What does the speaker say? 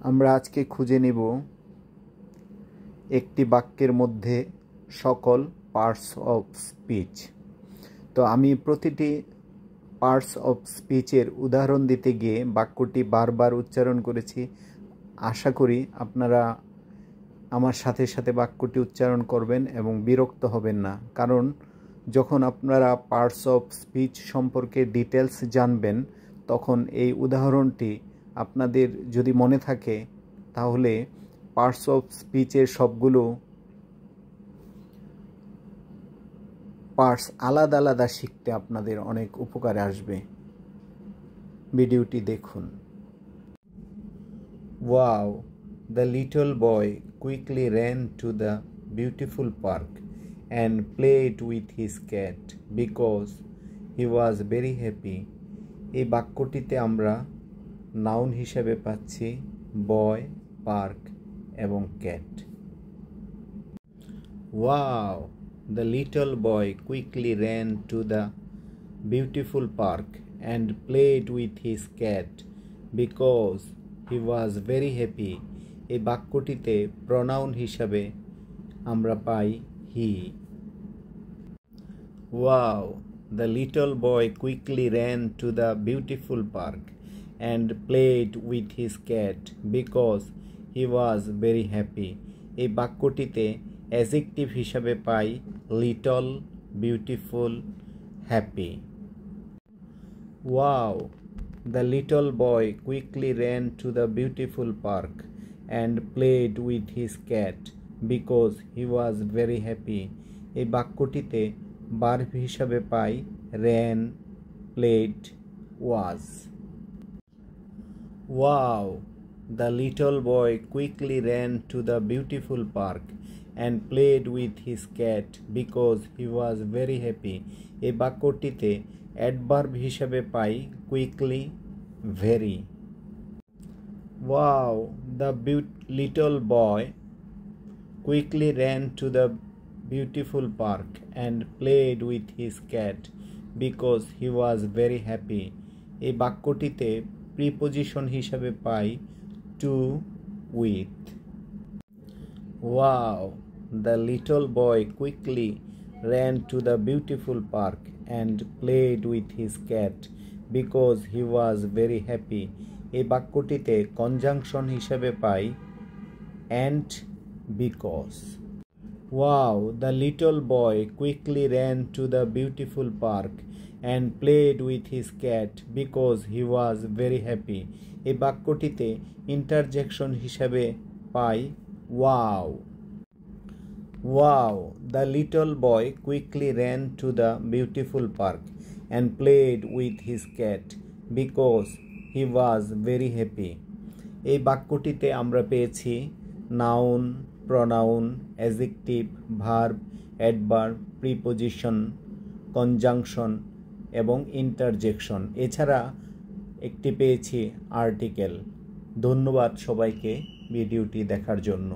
আমরা আজকে খুঁজে নেব একটি বাক্যের মধ্যে সকল পার্টস অফ স্পিচ। তো আমি প্রতিটি পার্টস অফ স্পিচের উদাহরণ দিতে গিয়ে বাক্যটি বারবার উচ্চারণ করেছি। আশা করি আপনারা আমার সাথে সাথে বাক্যটি উচ্চারণ করবেন এবং বিরক্ত হবেন না, কারণ যখন আপনারা পার্টস অফ স্পিচ সম্পর্কে ডিটেলস জানবেন তখন এই উদাহরণটি আপনাদের যদি মনে থাকে তাহলে পার্টস অফ স্পিচের সবগুলো পার্টস আলাদা আলাদা শিখতে আপনাদের অনেক উপকারে আসবে। ভিডিওটি দেখুন। Wow, the little boy quickly ran to the beautiful park and played with his cat because he was very happy. এই বাক্যটিতে আমরা নাউন হিসেবে পাচ্ছি বয়, পার্ক এবং cat. Wow, the little boy quickly ran to the beautiful park and played with his cat because he was very happy. এই বাক্যটিতে pronoun হিসাবে আমরা পাই হি। Wow, the little boy quickly ran to the beautiful park and played with his cat because he was very happy. এই বাক্যটিতে adjective হিসাবে পাই little, beautiful, happy. Wow, the little boy quickly ran to the beautiful park and played with his cat because he was very happy. এই বাক্যটিতে verb হিসাবে পাই ran, played, was. Wow, the little boy quickly ran to the beautiful park and played with his cat because he was very happy. এই বাক্যটিতে adverb হিসাবে পাই quickly, very. Wow, the little boy quickly ran to the beautiful park and played with his cat because he was very happy. এই বাক্যটিতে preposition হিসাবে পাই to, with. Wow, the little boy quickly ran to the beautiful park and played with his cat because he was very happy. এই বাক্যটিতে conjunction হিসেবে পাই and, because. Wow, the little boy quickly ran to the beautiful park and played with his cat because he was very happy. এই বাক্যটিতে interjection হিসেবে পাই wow. Wow, the little boy quickly ran to the beautiful park and played with his cat because he was very happy. এই বাক্যটিতে আমরা পেয়েছি noun, pronoun, adjective, verb, adverb, preposition, conjunction এবং interjection. এছাড়া একটি পেয়েছি article. ধন্যবাদ সবাইকে ভিডিওটি দেখার জন্য।